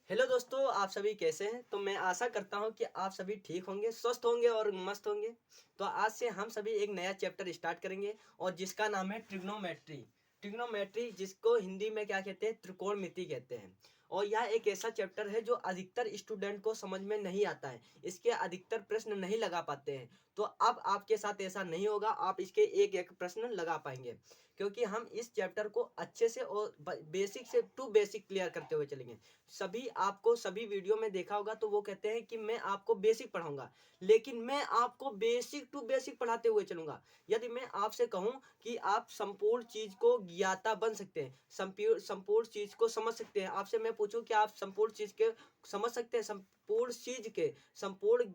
Hello दोस्तों, आप सभी कैसे हैं? तो मैं आशा करता हूं कि आप सभी ठीक होंगे, स्वस्थ होंगे और मस्त होंगे। तो आज से हम सभी एक नया चैप्टर स्टार्ट करेंगे और जिसका नाम है ट्रिग्नोमेट्री। ट्रिग्नोमेट्री जिसको हिंदी में क्या कहते हैं, त्रिकोणमिति कहते हैं। और यह एक ऐसा चैप्टर है जो अधिकतर स्टूडेंट को समझ में नहीं आता है। इसके अधिकतर प्रश्न नहीं लगा पाते हैं। तो अब आपके साथ ऐसा नहीं होगा, आप इसके एक एक प्रश्न लगा पाएंगे। क्योंकि हम इस चैप्टर को अच्छे से और बेसिक से टू बेसिक क्लियर करते हुए चलेंगे। सभी आपको सभी वीडियो में देखा होगा तो वो कहते हैं कि मैं आपको बेसिक पढ़ाऊंगा, लेकिन मैं आपको बेसिक टू बेसिक पढ़ाते हुए चलूंगा। यदि मैं आपसे कहूं कि आप संपूर्ण चीज को ज्ञाता बन सकते हैं, संपूर्ण चीज को समझ सकते हैं, आपसे मैं पूछूं कि आप संपूर्ण चीज के समझ सकते हैं, संपूर्ण चीज के, संपूर्ण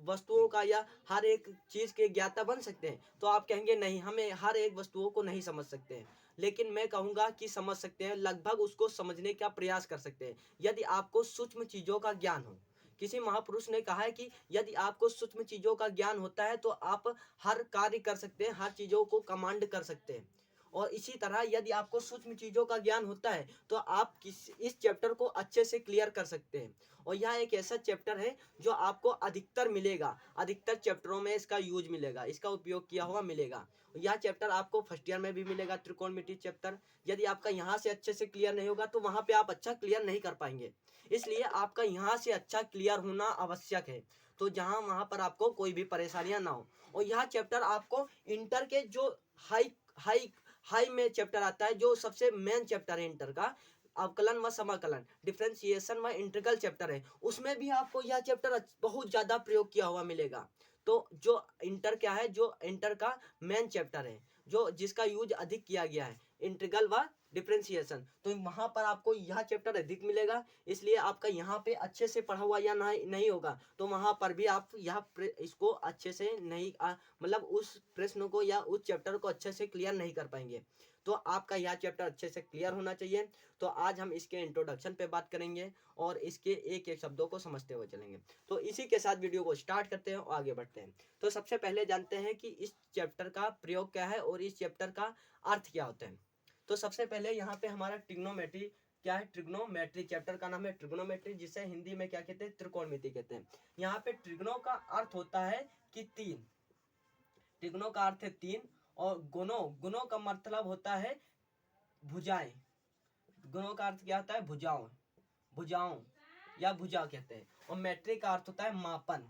वस्तुओं का या हर एक चीज के ज्ञाता बन सकते हैं, तो आप कहेंगे नहीं, हमें हर एक वस्तुओं को नहीं समझ सकते हैं। लेकिन मैं कहूंगा कि समझ सकते हैं, लगभग उसको समझने का प्रयास कर सकते हैं यदि आपको सूक्ष्म चीजों का ज्ञान हो। किसी महापुरुष ने कहा है कि यदि आपको सूक्ष्म चीजों का ज्ञान होता है तो आप हर कार्य कर सकते हैं, हर चीजों को कमांड कर सकते हैं। और इसी तरह यदि आपको सूक्ष्म चीजों का ज्ञान होता है तो आप इस चैप्टर को अच्छे से क्लियर कर सकते हैं। और यह एक ऐसा चैप्टर है जो आपको अधिकतर मिलेगा, अधिकतर चैप्टरों में इसका यूज मिलेगा, इसका उपयोग किया हुआ मिलेगा। यह चैप्टर आपको फर्स्ट ईयर में भी मिलेगा, त्रिकोणमिति चैप्टर। यदि आपका यहाँ से अच्छे से क्लियर नहीं होगा तो वहां पे आप अच्छा क्लियर नहीं कर पाएंगे। इसलिए आपका यहाँ से अच्छा क्लियर होना आवश्यक है, तो जहाँ वहां पर आपको कोई भी परेशानियां ना हो। और यह चैप्टर आपको इंटर के जो हाई हाई हाई में चैप्टर आता है, जो सबसे मेन चैप्टर है इंटर का, अवकलन व समाकलन, डिफरेंशिएशन व इंटीग्रल चैप्टर है, उसमें भी आपको यह चैप्टर बहुत ज्यादा प्रयोग किया हुआ मिलेगा। तो जो इंटर क्या है, जो इंटर का मेन चैप्टर है, जो जिसका यूज अधिक किया गया है, इंटीग्रल व डिफरेंशिएशन, तो वहां पर आपको यह चैप्टर अधिक मिलेगा। इसलिए आपका यहाँ पे अच्छे से पढ़ा हुआ या नहीं होगा तो वहां पर भी आप इसको अच्छे से नहीं मतलब उस प्रश्न को या उस चैप्टर को अच्छे से क्लियर नहीं कर पाएंगे। तो आपका यह चैप्टर अच्छे से क्लियर होना चाहिए। तो आज हम इसके इंट्रोडक्शन पे बात करेंगे और इसके एक एक शब्दों को समझते हुए चलेंगे। तो इसी के साथ वीडियो को स्टार्ट करते हैं और आगे बढ़ते हैं। तो सबसे पहले जानते हैं कि इस चैप्टर का प्रयोग क्या है और इस चैप्टर का अर्थ क्या होता है। तो सबसे पहले यहाँ पे हमारा ट्रिग्नोमेट्री क्या है, ट्रिग्नोमेट्री चैप्टर का नाम है ट्रिग्नोमेट्री, जिसे हिंदी में क्या कहते हैं, त्रिकोणमिति कहते हैं। यहाँ पे ट्रिग्नो का अर्थ होता है कि तीन, ट्रिग्नो का अर्थ है तीन। और गुणों, गुणों का मतलब होता है भुजाएं। गुणों का अर्थ क्या होता है, भुजाओं, भुजाओं या भुजा कहते हैं। और मैट्रिक का अर्थ होता है मापन।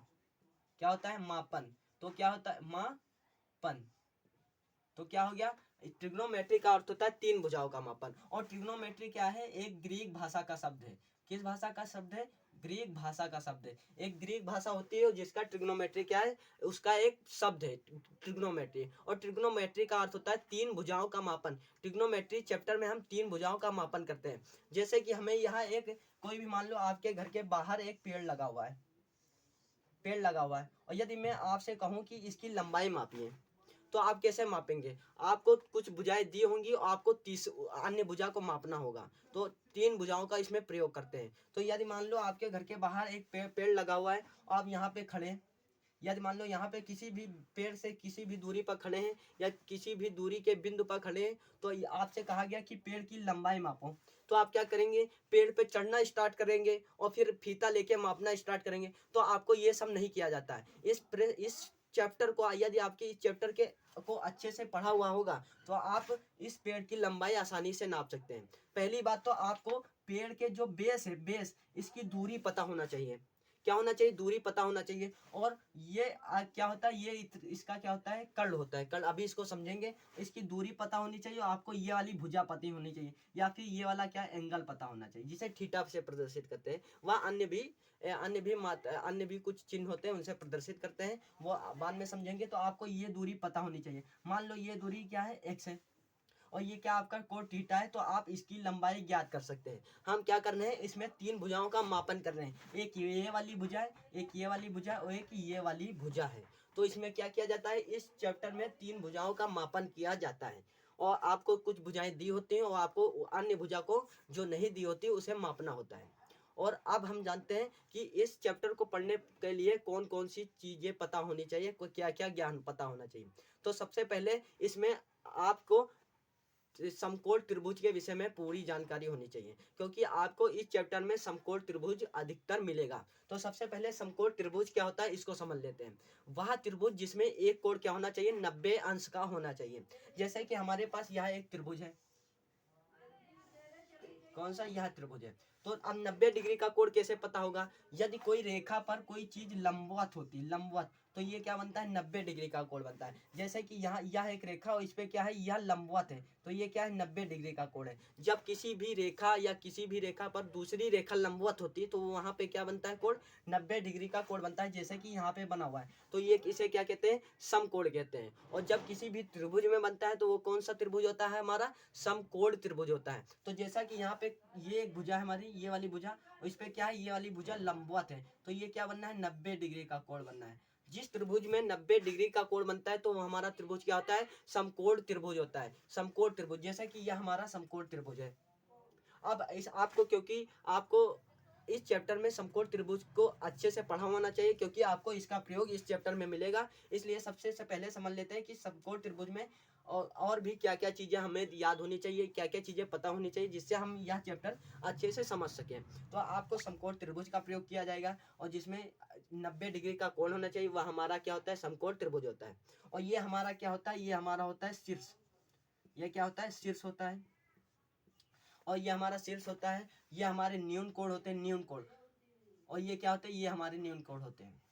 क्या होता है, मापन। तो क्या होता है, मापन। तो क्या हो गया, ट्रिग्नोमेट्री का अर्थ होता है तीन भुजाओं का मापन। और ट्रिग्नोमेट्री क्या है, एक ग्रीक भाषा का शब्द है। किस भाषा का शब्द है, ग्रीक भाषा का शब्द है। एक ग्रीक भाषा होती है जिसका ट्रिग्नोमेट्री क्या है, उसका एक शब्द है ट्रिग्नोमेट्री। और ट्रिग्नोमेट्री का अर्थ होता है तीन भुजाओं का मापन। ट्रिग्नोमेट्री चैप्टर में हम तीन भुजाओं का मापन करते हैं। जैसे कि हमें यहाँ एक कोई भी, मान लो आपके घर के बाहर एक पेड़ लगा हुआ है, पेड़ लगा हुआ है, और यदि मैं आपसे कहूँ कि इसकी लंबाई मापिए, तो आप कैसे मापेंगे, आपको कुछ भुजाएं दी होंगी और आपको 30 अन्य भुजा को मापना होगा। तो तीन भुजाओं का इसमें प्रयोग करते हैं। तो यदि मान लो आपके घर के बाहर एक पेड़ लगा हुआ है और आप यहाँ पे खड़े हैं, यदि मान लो यहाँ पे किसी भी पेड़ से किसी भी दूरी पर खड़े हैं या किसी भी दूरी के बिंदु पर खड़े हैं, तो आपसे कहा गया कि पेड़ की लंबाई मापो, तो आप क्या करेंगे, पेड़ पे चढ़ना स्टार्ट करेंगे और फिर फीता लेके मापना स्टार्ट करेंगे। तो आपको ये सब नहीं किया जाता है। इस चैप्टर को, यदि आपके इस चैप्टर के को अच्छे से पढ़ा हुआ होगा तो आप इस पेड़ की लंबाई आसानी से नाप सकते हैं। पहली बात तो आपको पेड़ के जो बेस है, बेस, इसकी दूरी पता होना चाहिए। क्या होना चाहिए, दूरी पता होना चाहिए। और ये क्या होता है, ये इसका क्या होता है, कर्ण होता है, कर्ण, अभी इसको समझेंगे। इसकी दूरी पता होनी चाहिए, आपको ये वाली भुजा पता होनी चाहिए, या फिर ये वाला क्या एंगल पता होना चाहिए, जिसे थीटा से प्रदर्शित करते हैं। वह अन्य भी कुछ चिन्ह होते हैं, उनसे प्रदर्शित करते हैं, वो बाद में समझेंगे। तो आपको ये दूरी पता होनी चाहिए। मान लो ये दूरी क्या है, एक्स है, और ये क्या आपका कोण थीटा है, तो आप इसकी लंबाई ज्ञात कर सकते हैं। हम क्या कर रहे हैं, इसमें तीन भुजाओं का मापन कर रहे हैं। एक ये वाली भुजा है, एक ये वाली भुजा है और एक ये वाली भुजा है। तो इसमें क्या किया जाता है, इस चैप्टर में तीन भुजाओं का मापन किया जाता है। और आपको कुछ भुजाएं दी होती हैं और आपको अन्य भुजा को जो नहीं दी होती उसे मापना होता है। और अब हम जानते हैं कि इस चैप्टर को पढ़ने के लिए कौन कौन सी चीजें पता होनी चाहिए, क्या क्या ज्ञान पता होना चाहिए। तो सबसे पहले इसमें आपको समकोण त्रिभुज के विषय में पूरी जानकारी होनी चाहिए, क्योंकि आपको इस चैप्टर में समकोण त्रिभुज अधिकतर मिलेगा। तो सबसे पहले समकोण त्रिभुज क्या होता है इसको समझ लेते हैं। वह त्रिभुज जिसमें एक कोण क्या होना चाहिए, 90 अंश का होना चाहिए। जैसे कि हमारे पास यह एक त्रिभुज है, कौन सा, यह त्रिभुज है। तो अब 90 डिग्री का कोण कैसे पता होगा, यदि कोई रेखा पर कोई चीज लंबवत होती, लंबवत, तो ये क्या बनता है, 90 डिग्री का कोण बनता है। जैसे कि यहाँ यह एक रेखा और इस पे क्या है, यह लंबवत है, तो ये क्या है, 90 डिग्री का कोण है। जब किसी भी रेखा या किसी भी रेखा पर दूसरी रेखा लंबवत होती है तो वहां पे क्या बनता है, कोण 90 डिग्री का कोण बनता है। जैसे कि यहाँ पे बना हुआ है, तो ये इसे क्या कहते हैं, समकोण कहते हैं। और जब किसी भी त्रिभुज में बनता है तो वो कौन सा त्रिभुज होता है, हमारा समकोण त्रिभुज होता है। तो जैसा कि यहाँ पे ये एक भुजा है हमारी, ये वाली भुजा, और इस पे क्या है, ये वाली भुजा लंबवत है, तो ये क्या बनना है, 90 डिग्री का कोण बनना है। जिस त्रिभुज में 90 डिग्री का कोण बनता है तो वो हमारा त्रिभुज क्या होता है, समकोण त्रिभुज होता है। समकोण त्रिभुज, जैसे कि यह हमारा समकोण त्रिभुज है। अब इस आपको, क्योंकि आपको इस चैप्टर में समकोण त्रिभुज को अच्छे से पढ़ा होना चाहिए, क्योंकि आपको इसका प्रयोग इस चैप्टर में मिलेगा। इसलिए सबसे से पहले समझ लेते हैं कि समकोण त्रिभुज में और भी क्या क्या चीज़ें हमें याद होनी चाहिए, क्या क्या चीज़ें पता होनी चाहिए, जिससे हम यह चैप्टर अच्छे से समझ सकें। तो आपको समकोण त्रिभुज का प्रयोग किया जाएगा, और जिसमें 90 डिग्री का कोण होना चाहिए, वह हमारा क्या होता है, समकोण त्रिभुज होता है। और ये हमारा क्या होता है, ये हमारा होता है शीर्ष। ये क्या होता है, शीर्ष होता है। और ये हमारा शीर्ष होता है। ये हमारे न्यून कोण होते हैं, न्यून कोण। और ये क्या होते हैं, ये हमारे न्यून कोण होते हैं।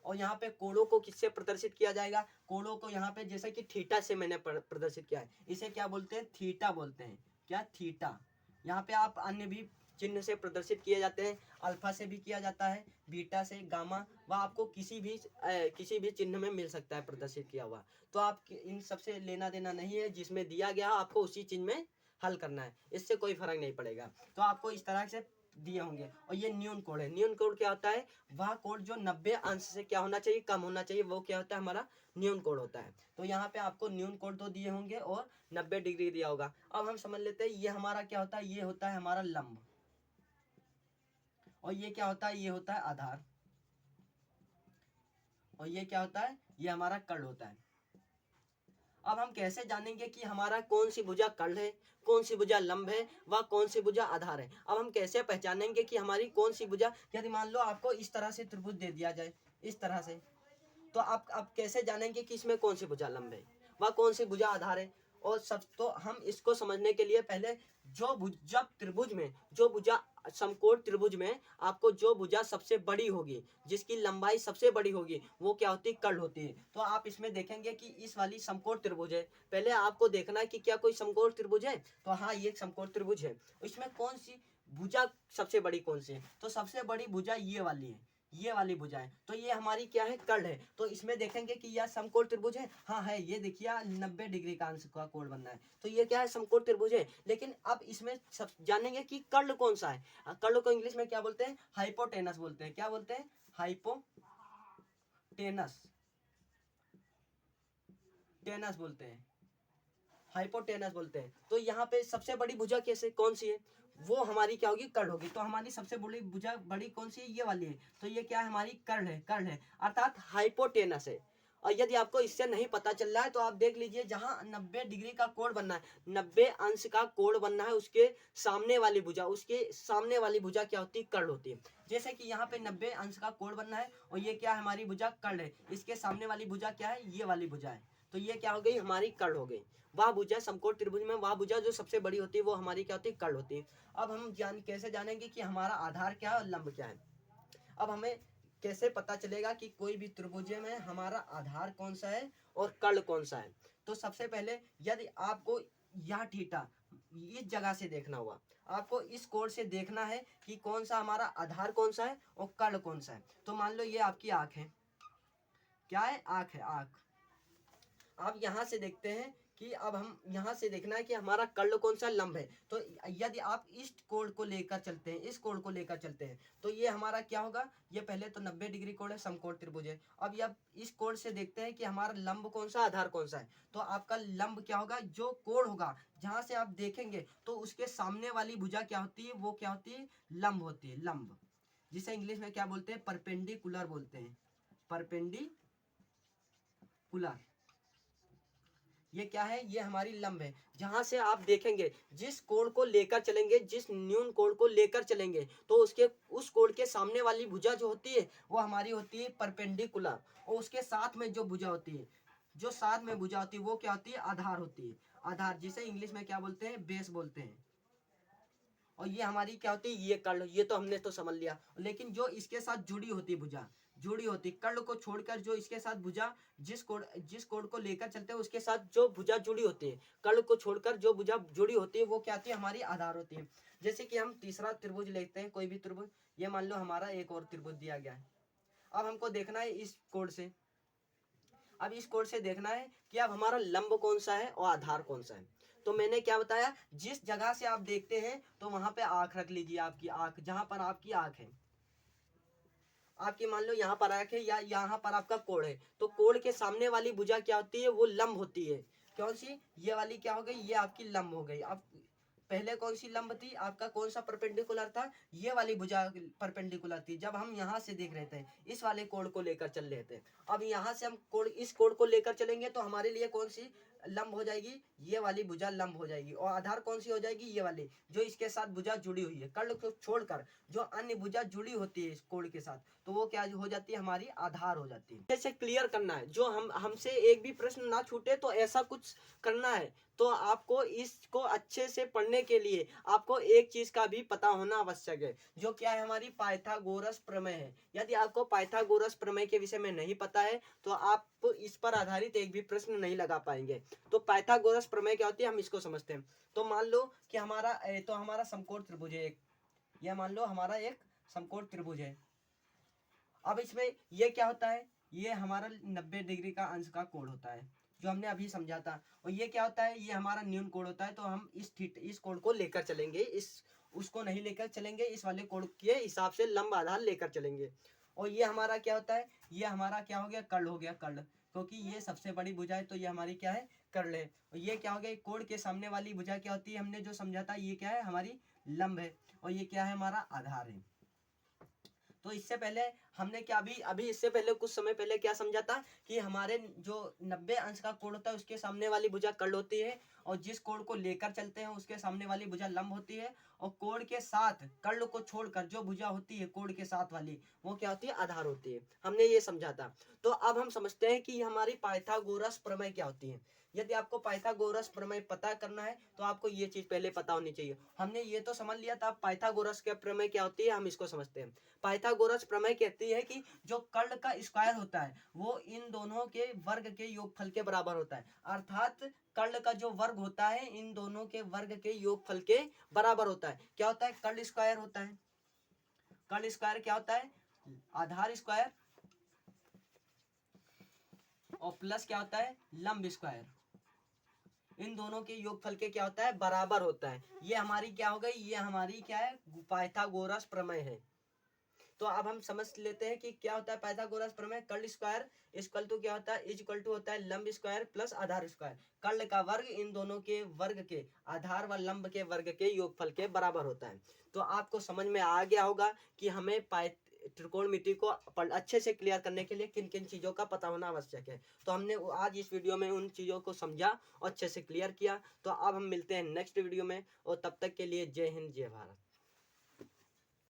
और यहाँ पे कोणों को किससे प्रदर्शित किया जाएगा, कोणों को यहाँ पे जैसे कि थीटा से मैंने प्रदर्शित किया है, इसे क्या बोलते हैं, थीटा बोलते हैं। क्या, थीटा। यहाँ पे आप अन्य भी चिन्ह से प्रदर्शित किए जाते हैं, अल्फा से भी किया जाता है, बीटा से, गामा, वह आपको किसी भी चिन्ह में मिल सकता है प्रदर्शित किया हुआ। तो आप इन सबसे लेना देना नहीं है, जिसमें दिया गया आपको उसी चिन्ह में हल करना है, इससे कोई फर्क नहीं पड़ेगा। तो आपको इस तरह से दिए होंगे। और ये न्यून कोण है। न्यून कोण क्या होता है, वह कोण जो 90 अंश से क्या होना चाहिए, कम होना चाहिए, वो क्या होता है, हमारा न्यून कोण होता है। तो यहाँ पे आपको न्यून कोण तो दिए होंगे और 90 डिग्री दिया होगा। अब हम समझ लेते हैं, ये हमारा क्या होता है, ये होता है हमारा लंब। और ये क्या होता है, ये होता है आधार। और ये क्या होता है, ये हमारा कर्ण होता है। अब हम कैसे जानेंगे कि हमारा कौन सी भुजा कर्ण है, कौन सी भुजा लंब है, व कौन सी भुजा आधार है। अब हम कैसे पहचानेंगे कि हमारी कौन सी भुजा, यदि मान लो आपको इस तरह से त्रिभुज दे दिया जाए, इस तरह से, तो आप कैसे जानेंगे कि इसमें कौन सी भुजा लंब है व कौन सी भुजा आधार है। और सब तो हम इसको समझने के लिए पहले जब त्रिभुज में जो भुजा, समकोण त्रिभुज में आपको जो भुजा सबसे बड़ी होगी, जिसकी लंबाई सबसे बड़ी होगी, वो क्या होती है, कर्ण होती है। तो आप इसमें देखेंगे कि इस वाली समकोण त्रिभुज है। पहले आपको देखना है कि क्या कोई समकोण त्रिभुज है, तो हाँ, ये समकोण त्रिभुज है। इसमें कौन सी भुजा सबसे बड़ी कौन सी है, तो सबसे बड़ी भुजा ये वाली है, ये वाली भुजा है। तो ये हमारी क्या है, कर्ण है। तो इसमें देखेंगे कि यह समकोण त्रिभुज है, हाँ है, ये देखिए 90 डिग्री का अंश का कोण बनना है, तो ये क्या है, समकोण त्रिभुज है। लेकिन अब इसमें सब जानेंगे कि कर्ण कौन सा है। कर्ण को इंग्लिश में क्या बोलते हैं, हाइपोटेनस बोलते हैं। क्या बोलते हैं, हाइपोटेनस, टेनस बोलते हैं, हाइपोटेनस बोलते हैं। तो यहाँ पे सबसे बड़ी भुजा कैसे, कौन सी है, वो हमारी क्या होगी, कर्ण होगी। तो हमारी सबसे बड़ी भुजा बड़ी कौन सी है, ये वाली है। तो ये क्या है, हमारी कर्ण है, कर्ण है, अर्थात हाइपोटेनस है। और यदि आपको इससे नहीं पता चल रहा है तो आप देख लीजिए, जहां 90 डिग्री का कोण बनना है, 90 अंश का कोण बनना है, उसके सामने वाली भुजा, उसके सामने वाली भुजा क्या होती है, कर्ण होती है। जैसे कि यहाँ पे 90 अंश का कोण बनना है, और ये क्या है, हमारी भुजा कर्ण है, इसके सामने वाली भुजा क्या है, ये वाली भुजा है। तो ये क्या हो गई, हमारी कर्ण हो गई। वह भुजा समकोण त्रिभुज में, वह भुजा जो सबसे बड़ी होती है, वो हमारी क्या होती है, कर्ण होती है। अब हम कैसे जानेंगे कि हमारा आधार क्या है और लंब क्या है। अब हमें कैसे पता चलेगा कि कोई भी त्रिभुज में हमारा आधार कौन सा है और कर्ण कौन सा है। तो सबसे पहले यदि आपको यह थीटा इस जगह से देखना हुआ, आपको इस कोण से देखना है कि कौन सा हमारा आधार कौन सा है और कर्ण कौन सा है। तो मान लो ये आपकी आंख है, क्या है, आंख है, आंख। आप यहाँ से देखते हैं कि अब हम यहाँ से देखना है कि हमारा कर्ण कौन सा, लंब है। तो यदि आप इस कोण को लेकर चलते हैं, इस कोण को लेकर चलते हैं, तो ये हमारा क्या होगा, ये पहले तो 90 डिग्री कोण है, समकोण त्रिभुज है। अब ये इस कोण से देखते हैं कि हमारा लंब कौन सा, आधार कौन सा है। तो आपका लंब क्या होगा, जो कोण होगा जहाँ से आप देखेंगे तो उसके सामने वाली भुजा क्या होती है, वो क्या होती है, लंब होती है, लंब, जिसे इंग्लिश में क्या बोलते हैं, परपेंडिकुलर बोलते हैं, परपेंडिकुलर। ये क्या है, ये हमारी लंब है। जहां से आप देखेंगे जिस कोण को लेकर चलेंगे, जिस न्यून कोण को लेकर चलेंगे, तो उसके उस कोण के सामने वाली भुजा जो होती है वो हमारी होती है परपेंडिकुलर, और उसके साथ में जो भुजा होती है, जो साथ में भुजा होती है वो क्या होती है, आधार होती है। आधार जिसे इंग्लिश में क्या बोलते हैं, बेस बोलते हैं। और ये हमारी क्या होती है, ये कर्ण, ये तो हमने तो समझ लिया। लेकिन जो इसके साथ जुड़ी होती भुजा, जुड़ी होती कर्ण को छोड़कर जो इसके साथ भुजा, जिस कोण को लेकर चलते हैं उसके साथ जो भुजा जुड़ी होती है, कर्ण को छोड़कर जो भुजा जुड़ी होती है वो क्या होती है, हमारी आधार होती है। जैसे कि हम तीसरा त्रिभुज लेते हैं, कोई भी त्रिभुज, ये मान लो हमारा एक और त्रिभुज दिया गया है। अब हमको देखना है इस कोण से, अब इस कोण से देखना है कि अब हमारा लंब कौन सा है और आधार कौन सा है। तो मैंने क्या बताया, जिस जगह से आप देखते हैं तो वहां पे आंख रख लीजिए, आपकी आंख, जहां पर आपकी आंख है, आपकी मान लो यहाँ पर आंख है या यहाँ पर आपका कोण है, तो कोण के सामने वाली भुजा क्या होती है, वो लंब होती है। कौन सी, ये वाली क्या हो गई, ये आपकी लंब हो गई। अब पहले कौन सी लंब थी, आपका कौन सा परपेंडिकुलर था, ये वाली भुजा परपेंडिकुलर थी। जब हम यहाँ से देख रहे थे, इस वाले कोण को लेकर चल रहे थे, अब यहाँ से हम कोण, इस कोण को लेकर चलेंगे तो हमारे लिए कौन सी लंब हो जाएगी, ये वाली भुजा लंब हो जाएगी। और आधार कौन सी हो जाएगी, ये वाली जो इसके साथ भुजा जुड़ी हुई है। कर्ण को छोड़कर जो अन्य भुजा जुड़ी होती है इस कोण के साथ, तो वो क्या हो जाती है, हमारी आधार हो जाती है। जैसे क्लियर करना है, जो हमसे एक भी प्रश्न ना छूटे तो ऐसा कुछ करना है। तो आपको इसको अच्छे से पढ़ने के लिए आपको एक चीज का भी पता होना आवश्यक है, जो क्या है, हमारी पाइथागोरस प्रमेय है। यदि आपको पाइथागोरस प्रमेय के विषय में नहीं पता है तो आप इस पर आधारित एक भी प्रश्न नहीं लगा पाएंगे। तो पाइथागोरस प्रमेय क्या होती है, हम इसको समझते हैं। तो मान लो कि हमारा समकोण त्रिभुज है एक, यह मान लो हमारा एक समकोण त्रिभुज है। अब इसमें ये क्या होता है, ये हमारा 90 डिग्री का अंश का कोण होता है, जो हमने अभी समझा था। और ये क्या होता है, ये हमारा न्यून कोण होता है। तो हम इस कोण को लेकर चलेंगे, इस उसको नहीं लेकर चलेंगे, इस वाले कोण के हिसाब से लंब आधार लेकर चलेंगे। और ये हमारा क्या होता है, ये हमारा क्या हो गया, कर्ण हो गया, कर्ण, क्योंकि ये सबसे बड़ी भुजा है तो ये हमारी क्या है, कर्ण है। और ये क्या हो गया, कोण के सामने वाली भुजा क्या होती है, हमने जो समझा था, ये क्या है, हमारी लंब है। और ये क्या है, हमारा आधार है। तो इससे पहले हमने क्या, अभी इससे पहले कुछ समय पहले क्या समझा था कि हमारे जो 90 अंश का कोण होता है उसके सामने वाली भुजा कर्ण होती है, और जिस कोण को लेकर चलते हैं उसके सामने वाली भुजा लंब होती है। और कोण के साथ कर्ण को छोड़कर जो भुजा होती है कोण के साथ वाली, वो क्या होती है, आधार होती है। हमने ये समझा था। तो अब हम समझते हैं कि हमारी पाइथागोरस प्रमेय क्या होती है। यदि आपको पाइथागोरस प्रमेय पता करना है तो आपको ये चीज पहले पता होनी चाहिए। हमने ये तो समझ लिया था पाइथागोरस के प्रमेय क्या होती है, हम इसको समझते हैं। पाइथागोरस प्रमेय कहती है कि जो कर्ण का स्क्वायर होता है वो इन दोनों के वर्ग के योगफल के बराबर होता है। अर्थात कर्ण का जो वर्ग होता है इन दोनों के वर्ग के योगफल के बराबर होता है। क्या होता है, कर्ण स्क्वायर होता है। कर्ण स्क्वायर क्या होता है, आधार स्क्वायर, और प्लस क्या होता है, लंब स्क्वायर। इन दोनों के योगफल के क्या होता है, बराबर होता है। ये हमारी क्या हो गई, ये हमारी क्या है, पाइथागोरस प्रमेय है। तो अब हम समझ लेते हैं कि क्या होता है पाइथागोरस प्रमेय। कर्ण स्क्वायर इक्वल टू क्या होता है, इज इक्वल टू होता है लंब स्क्वायर प्लस आधार स्क्वायर। कर्ण का वर्ग इन दोनों के वर्ग के, आधार व लंब के वर्ग के योगफल के बराबर होता है। तो आपको समझ में आ गया होगा कि हमें त्रिकोणमिति को अच्छे से क्लियर करने के लिए किन किन चीजों का पता होना आवश्यक है। तो हमने आज इस वीडियो में उन चीजों को समझा और अच्छे से क्लियर किया। तो अब हम मिलते हैं नेक्स्ट वीडियो में, और तब तक के लिए जय हिंद जय भारत।